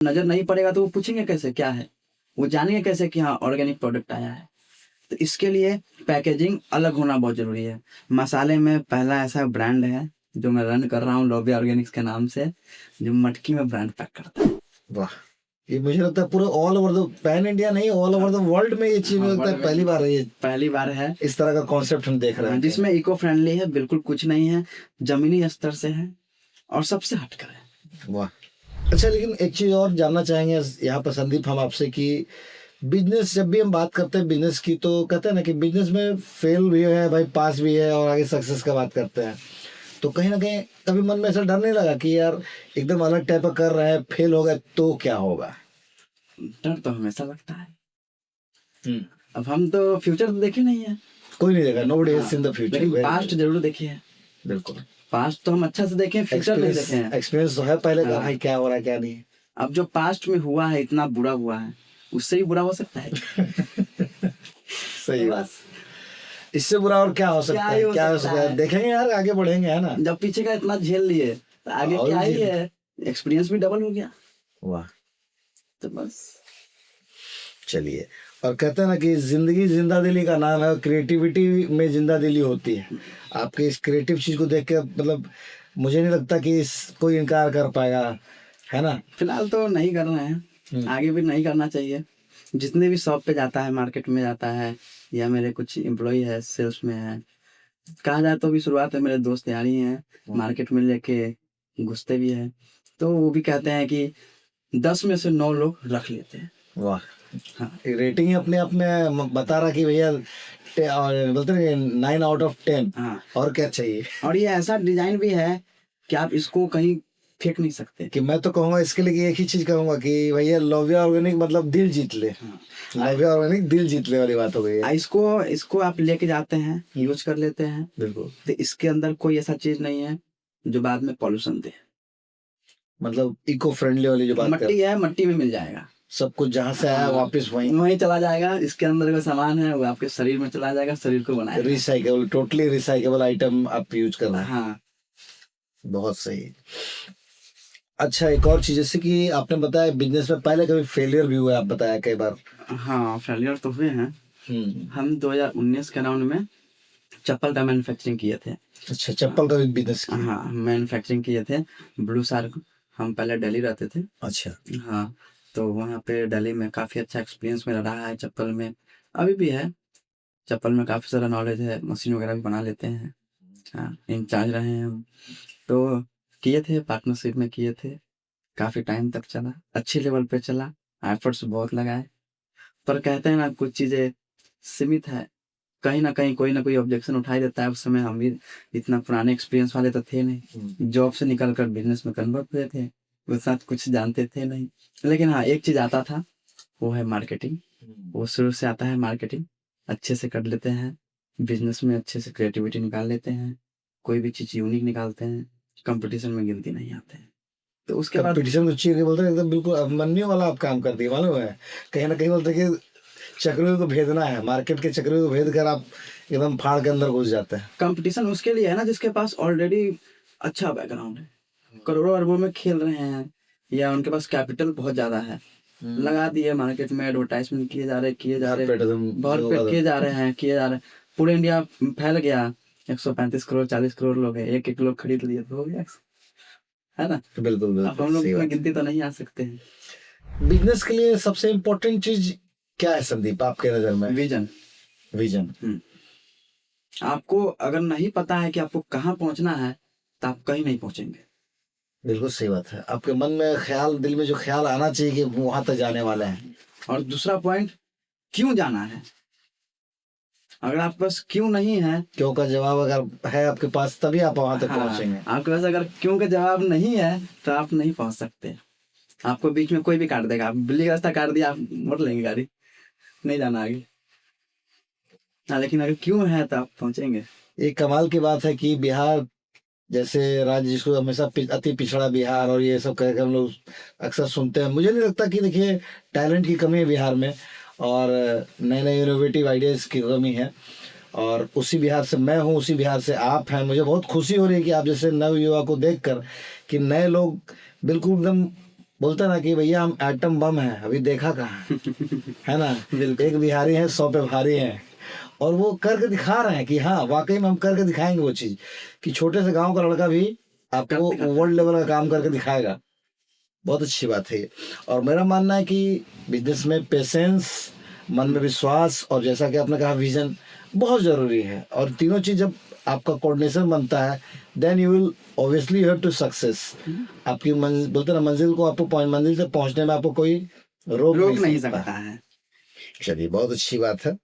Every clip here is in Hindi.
नजर नहीं पड़ेगा तो वो पूछेंगे कैसे क्या है, वो जानेंगे कैसे कि हाँ ऑर्गेनिक प्रोडक्ट आया है। तो इसके लिए पैकेजिंग अलग होना बहुत जरूरी है। मसाले में पहला ऐसा ब्रांड है जो मैं रन कर रहा हूँ लॉबी ऑर्गेनिक्स के नाम से, जो मटकी में ब्रांड पैक करता है। वाह, ये मुझे लगता है पूरे all over the pan India नहीं, ऑल ओवर द वर्ल्ड में ये चीज मुझे लगता है पहली बार है, ये पहली बार है इस तरह का कॉन्सेप्ट हम देख रहे हैं, जिसमें इको फ्रेंडली है, बिल्कुल कुछ नहीं है, जमीनी स्तर से है और सबसे हटकर है। वाह। अच्छा, लेकिन एक चीज और जानना चाहेंगे यहाँ पर संदीप हम आपसे कि बिजनेस, जब भी हम बात करते हैं बिजनेस की, तो कहते हैं ना कि बिजनेस में फेल भी है भाई, पास भी है, और आगे सक्सेस का बात करते हैं, तो कहीं ना कहीं कभी मन में ऐसा डर नहीं लगा कि यार एकदम अलग टाइप का कर रहे हैं, फेल हो गए तो क्या होगा? डर तो हमेशा लगता है। अब हम तो फ्यूचर तो देखे नहीं है, कोई नहीं देखा, nobody has seen the future, लेकिन पास्ट जरूर देखे है। बिल्कुल, पास्ट तो हम अच्छा से देखें, फ्यूचर नहीं देखे हैं। एक्सपीरियंस तो है पहले का, भाई क्या हो रहा है क्या नहीं। अब जो पास्ट में हुआ है इतना बुरा हुआ है, उससे भी बुरा हो सकता है। सही बात, इससे बुरा और क्या हो सकता है, क्या हो सकता है, देखेंगे यार, आगे बढ़ेंगे, है ना। जब पीछे का इतना झेल लिए तो आगे क्या ही है, एक्सपीरियंस भी डबल हो गया। वाह, तो बस चलिए। और कहते हैं ना कि जिंदगी जिंदा दिली का नाम है, क्रिएटिविटी में जिंदा दिली होती है। आपके इस क्रिएटिव चीज को देख के मतलब मुझे नहीं लगता कि कोई इनकार कर पाएगा, है ना। फिलहाल तो नहीं कर रहे हैं, आगे भी नहीं करना चाहिए। जितने भी शॉप पे जाता है, मार्केट में जाता है, या मेरे कुछ एम्प्लॉय है सेल्स में है, कहा जाए तो भी शुरुआत में मेरे दोस्त यार ही हैं, मार्केट में लेके घुसते भी हैं, तो वो भी कहते हैं कि 10 में से 9 लोग रख लेते हैं। वाह, हाँ, रेटिंग अपने आप में बता रहा कि भैया बोलते हैं 9 आउट ऑफ 10। हाँ, और क्या चाहिए। और ये ऐसा डिजाइन भी है कि आप इसको कहीं फेंक नहीं सकते। कि मैं तो कहूँगा इसके लिए एक ही चीज कहूंगा कि भैया लॉविया ऑर्गेनिक मतलब दिल जीत ले। लॉविया ऑर्गेनिक दिल जीत ले वाली बात हो गई है। इसको आप लेके जाते हैं, यूज कर लेते हैं, बिल्कुल, तो इसके अंदर कोई ऐसा चीज नहीं है जो बाद में पॉल्यूशन दे। मतलब इको फ्रेंडली वाली जो बात मट्टी है, मट्टी में मिल जाएगा, सब कुछ जहाँ से आया वापस वहीं चला जाएगा। इसके अंदर का सामान है वो आपके शरीर में चला जाएगा, शरीर को बनाएगा। रिसाइकेबल, टोटली रिसाइकेबल आइटम आप यूज कर रहे हैं। हाँ, बहुत सही। अच्छा, एक और चीज, जैसे कि आपने बताया बिजनेस में पहले कभी फेलियर भी हुआ है, आप बताया कई बार। हाँ, फेलियर तो हुए हैं। हम 2019 के राउंड में चप्पल का मैन्युफैक्चरिंग किए थे। अच्छा, चप्पल का भी बिजनेस किया। हाँ, मैन्युफैक्चरिंग किए थे ब्लू शार्क। हम पहले दिल्ली रहते थे। अच्छा, हाँ, तो वहाँ पे दिल्ली में काफ़ी अच्छा एक्सपीरियंस मेरा रहा है चप्पल में, अभी भी है। चप्पल में काफ़ी सारा नॉलेज है, मशीन वगैरह भी बना लेते हैं। हाँ, इंचार्ज रहे हैं हम। तो किए थे, पार्टनरशिप में किए थे, काफ़ी टाइम तक चला, अच्छी लेवल पे चला, एफर्ट्स बहुत लगाए। पर कहते हैं ना कुछ चीज़ें सीमित है, कहीं ना कहीं कोई ना कोई ऑब्जेक्शन उठा ही देता है। उस समय हम भी इतना पुराने एक्सपीरियंस वाले तो थे नहीं, जॉब से निकल कर बिजनेस में कन्वर्ट हुए थे, उसके साथ कुछ जानते थे नहीं। लेकिन हाँ, एक चीज़ आता था, वो है मार्केटिंग। वो शुरू से आता है मार्केटिंग, अच्छे से कर लेते हैं, बिजनेस में अच्छे से क्रिएटिविटी निकाल लेते हैं, कोई भी चीज़ यूनिक निकालते हैं, कंपटीशन में गिनती नहीं आते हैं। तो उसके बाद कंपटीशन को चीर के बोलते हैं एकदम बिल्कुल अभिमन्यु वाला आप काम कर दिए, मालूम है। कहीं ना कहीं बोलते हैं कि चक्रों को भेदना है, मार्केट के चक्रों को भेद कर आप एकदम फाड़ के अंदर घुस जाते हैं। कंपटीशन उसके लिए है ना जिसके पास ऑलरेडी अच्छा बैकग्राउंड है, करोड़ों अरबों में खेल रहे हैं, या उनके पास कैपिटल बहुत ज्यादा है, लगा दिए मार्केट में, एडवर्टाइजमेंट किए जा रहे बहुत पेट किए जा रहे हैं, पूरे इंडिया फैल गया, 135 करोड़ 40 करोड़ लोग हैं, एक एक लोग खरीद लिए तो हो गया, है ना। बिल्कुल, अब हम लोग इसमें गिनती तो नहीं आ सकते हैं। बिजनेस के लिए सबसे इम्पोर्टेंट चीज क्या है संदीप आपके नजर में? विजन। आपको अगर नहीं पता है कि आपको कहाँ पहुंचना है तो आप कहीं नहीं पहुंचेंगे। बिल्कुल सही बात है। आपके मन में ख्याल, दिल में जो ख्याल आना चाहिए कि वहां तक जाने वाले हैं। और दूसरा पॉइंट, क्यों जाना है। अगर आपके पास क्यों नहीं है, क्यों का जवाब अगर है आपके पास तभी आप वहां तक पहुंचेंगे। आपके पास अगर क्यों का जवाब नहीं है तो आप नहीं पहुंच सकते। आपको बीच में कोई भी काट देगा, आप बिल्ली का रास्ता काट दिया, आप मोड़ लेंगे गाड़ी, नहीं जाना आगे। हाँ, लेकिन अगर क्यों है तो आप पहुंचेंगे। एक कमाल की बात है कि बिहार जैसे राज्य, जिसको हमेशा अति पिछड़ा बिहार और ये सब कह के हम लोग अक्सर सुनते हैं, मुझे नहीं लगता कि देखिए टैलेंट की कमी है बिहार में, और नए नए इनोवेटिव आइडियाज़ की कमी है। और उसी बिहार से मैं हूँ, उसी बिहार से आप हैं। मुझे बहुत खुशी हो रही है कि आप जैसे नव युवा को देखकर कि नए लोग बिल्कुल एकदम बोलते हैं ना कि भैया हम एटम बम है, अभी देखा कहाँ है ना। बिल्कुल। एक बिहारी है 100 पे भारी है, और वो करके दिखा रहे हैं कि हाँ वाकई में हम करके दिखाएंगे वो चीज, कि छोटे से गांव का लड़का भी आपको करके दिखाता वर्ल्ड लेवल का काम करके दिखाएगा। बहुत अच्छी बात है ये। और मेरा मानना है कि बिजनेस में पेशेंस, मन में विश्वास, और जैसा कि आपने कहा विजन बहुत जरूरी है। और तीनों चीज जब आपका कोऑर्डिनेशन बनता है, then you will obviously have to success. आपकी बोलते ना मंजिल को आपको मंजिल तक पहुंचने में आपको कोई रोक रोक नहीं सकता। सकता है। चलिए बहुत अच्छी बात है।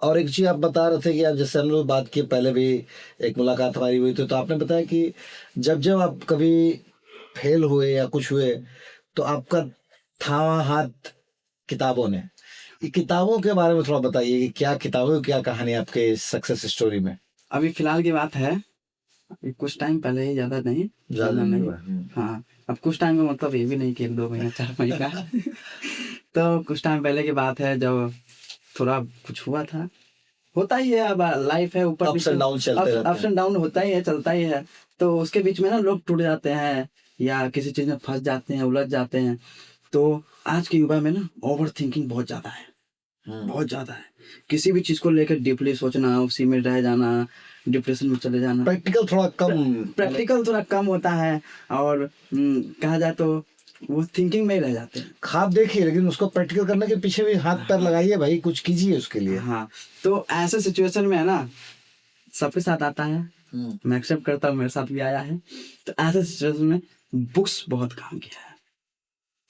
और एक चीज आप बता रहे थे कि आप जैसे हम लोग बात की पहले भी, एक मुलाकात हमारी हुई थी, तो आपने बताया कि जब जब आप कभी फेल हुए या कुछ हुए तो आपका थामा हाथ किताबों ने। ये किताबों के बारे में थोड़ा बताइए कि क्या किताबों की क्या कहानी है आपके सक्सेस स्टोरी में। अभी फिलहाल की बात है, अभी कुछ टाइम पहले ही, ज्यादा नहीं, ज्यादा नहीं। हुआ। हाँ, अब कुछ टाइम का मतलब ये भी नहीं कि 2 महीना 4 महीने का तो कुछ टाइम पहले की बात है, जब थोड़ा कुछ हुआ था। होता ही है, अब लाइफ है, ऊपर अप्स एंड डाउन चलते रहते अप्स एंड डाउन होता ही है, चलता ही है। तो उसके बीच में ना लोग टूट जाते हैं या किसी चीज में फंस जाते हैं, उलझ जाते हैं। तो आज के युवा में ना ओवर थिंकिंग बहुत ज्यादा है, बहुत ज्यादा है। किसी भी चीज को लेकर डीपली सोचना, उसी में रह जाना, डिप्रेशन में चले जाना। प्रैक्टिकल थोड़ा कम होता है, और कहा जाए तो वो थिंकिंग में ही रह जाते हैं। खाब देखिए, लेकिन उसको प्रैक्टिकल करने के पीछे भी हाथ पैर लगाइए भाई, कुछ कीजिए उसके लिए। हाँ, तो ऐसे सिचुएशन में है ना, सबके साथ आता है, मैं एक्सेप्ट करता हूँ, मेरे साथ भी आया है। तो ऐसे सिचुएशन में बुक्स बहुत काम किया है।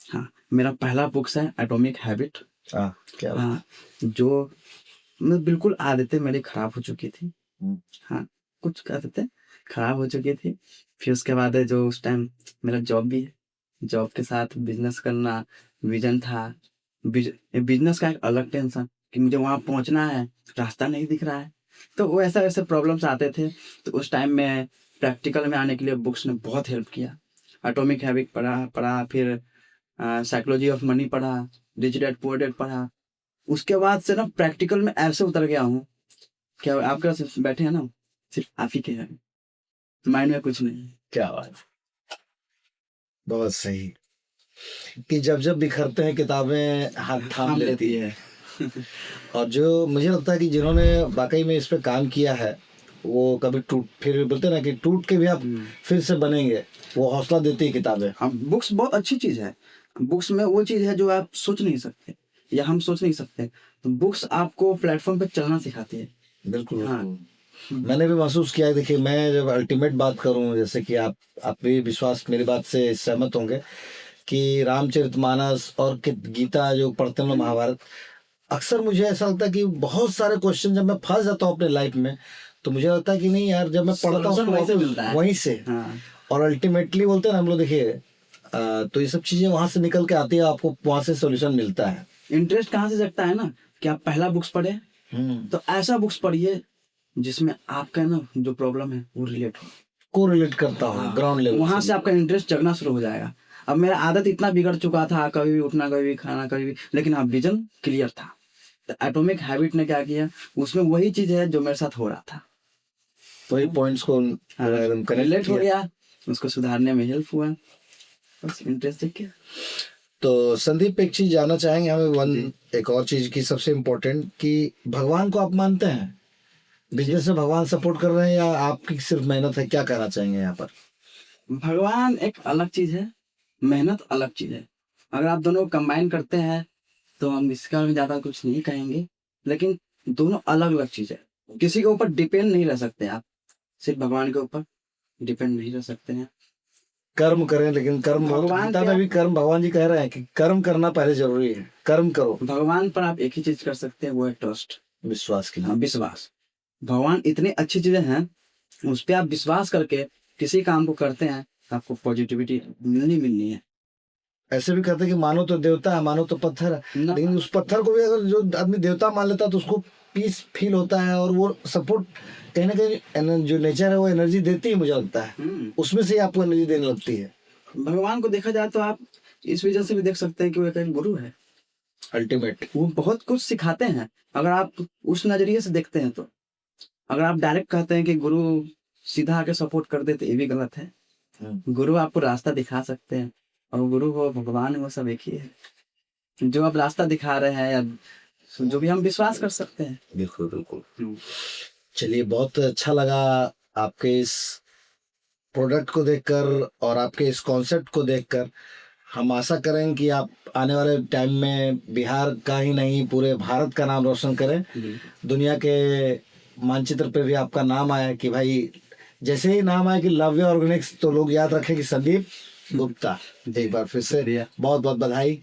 हाँ, मेरा पहला बुक्स है एटॉमिक हैबिट। क्या हाँ, जो मैं बिल्कुल आदतें मेरी खराब हो चुकी थी। हाँ, कुछ कह सकते हैं खराब हो चुकी थी। फिर उसके बाद है जो उस टाइम मेरा जॉब भी है, जॉब के साथ बिजनेस करना, विजन था। बिजनेस का एक अलग टेंशन कि मुझे वहां पहुंचना है, रास्ता नहीं दिख रहा है। तो वो ऐसा ऐसे प्रॉब्लम्स आते थे। तो उस टाइम में प्रैक्टिकल में आने के लिए बुक्स ने बहुत हेल्प किया। एटॉमिक हैबिट पढ़ा, फिर साइकोलॉजी ऑफ मनी पढ़ा, रिच डैड पुअर डैड पढ़ा। उसके बाद से ना प्रैक्टिकल में ऐसे उतर गया हूँ, क्या आपके पास बैठे हैं ना, सिर्फ आप ही के हैं, माइंड में कुछ नहीं। क्या बात, बहुत सही। कि जब जब बिखरते हैं किताबें हाथ थाम लेती है। और जो मुझे लगता है कि जिन्होंने वाकई में इस पे काम किया है, वो कभी फिर बोलते ना कि टूट के भी आप फिर से बनेंगे, वो हौसला देती है किताबें। हाँ, बुक्स बहुत अच्छी चीज है। बुक्स में वो चीज है जो आप सोच नहीं सकते या हम सोच नहीं सकते। तो बुक्स आपको प्लेटफॉर्म पे चलना सिखाती है। बिल्कुल। हाँ, मैंने भी महसूस किया है। देखिए, मैं जब अल्टीमेट बात करूं, जैसे कि आप भी विश्वास मेरी बात से सहमत होंगे कि रामचरितमानस और गीता जो पढ़ते हैं महाभारत, अक्सर मुझे ऐसा लगता है कि बहुत सारे क्वेश्चन जब मैं फंस जाता हूँ अपने लाइफ में, तो मुझे लगता है कि नहीं यार, जब मैं पढ़ता हूँ वहीं से मिलता है। वहीं से। हाँ, और अल्टीमेटली बोलते हैं ना हम लोग, देखिए तो ये सब चीजें वहां से निकल के आती है, आपको वहां से सोल्यूशन मिलता है। इंटरेस्ट कहाँ से जगता है ना, कि आप पहला बुक्स पढ़े, तो ऐसा बुक्स पढ़िए जिसमें आपका ना जो प्रॉब्लम है वो रिलेट हो, को रिलेट करता हो ग्राउंड लेवल। वहां से आपका इंटरेस्ट जगना शुरू हो जाएगा। अब मेरा आदत इतना बिगड़ चुका था, कभी भी उठना, कभी भी खाना, कभी भी, लेकिन हाँ विजन क्लियर था। तो एटॉमिक हैबिट ने क्या किया, उसमें वही चीज है जो मेरे साथ हो रहा था, वही पॉइंट्स को रिलेट हो गया, उसको सुधारने में हेल्प हुआ, बस इंटरेस्ट देख के। तो संदीप, एक चीज जानना चाहेंगे हमें, एक और चीज की सबसे इम्पोर्टेंट, कि भगवान को आप मानते हैं? बिजनेस में भगवान सपोर्ट कर रहे हैं या आपकी सिर्फ मेहनत है? क्या कहना चाहेंगे यहाँ पर? भगवान एक अलग चीज है, मेहनत अलग चीज है। अगर आप दोनों कंबाइन करते हैं तो हम इसका में ज्यादा कुछ नहीं कहेंगे, लेकिन दोनों अलग अलग चीज है। किसी के ऊपर डिपेंड नहीं रह सकते आप, सिर्फ भगवान के ऊपर डिपेंड नहीं रह सकते हैं। कर्म करें, लेकिन कर्म भगवान गीता में भी कर्म, भगवान जी कह रहे हैं कि कर्म करना पहले जरूरी है, कर्म करो। भगवान पर आप एक ही चीज कर सकते हैं, वो है ट्रस्ट, विश्वास की। हाँ, विश्वास। भगवान इतनी अच्छी चीजें हैं, उस पर आप विश्वास करके किसी काम को करते हैं, आपको पॉजिटिविटी मिलनी है। ऐसे भी कहते हैं कि मानो तो देवता है, मानो तो पत्थर है, लेकिन उस पत्थर को भी अगर जो आदमी देवता मान लेता है तो उसको पीस फील होता है, और वो सपोर्ट कहीं ना कहीं जो नेचर है वो एनर्जी देती है, मुझे लगता है उसमें से आपको एनर्जी देने लगती है। भगवान को देखा जाए तो आप इस वजह से भी देख सकते हैं कि वो एक गुरु है, अल्टीमेट। वो बहुत कुछ सिखाते हैं। अगर आप उस नजरिए से देखते हैं तो, अगर आप डायरेक्ट कहते हैं कि गुरु सीधा आके सपोर्ट कर देते, ये भी गलत है। गुरु आपको रास्ता दिखा सकते हैं, और गुरु हो, भगवान हो, सब एक ही है। जो आप रास्ता दिखा रहे हैं या जो भी हम विश्वास कर सकते हैं। बिल्कुल बिल्कुल। चलिए, बहुत अच्छा लगा आपके इस प्रोडक्ट को देखकर और आपके इस कॉन्सेप्ट को देखकर। हम आशा करें कि आप आने वाले टाइम में बिहार का ही नहीं पूरे भारत का नाम रोशन करें, दुनिया के मानचित्र पे भी आपका नाम आया कि भाई जैसे ही नाम आया कि लव्य ऑर्गेनिक्स तो लोग याद रखें कि संदीप गुप्ता। एक बार फिर से बहुत बहुत बधाई।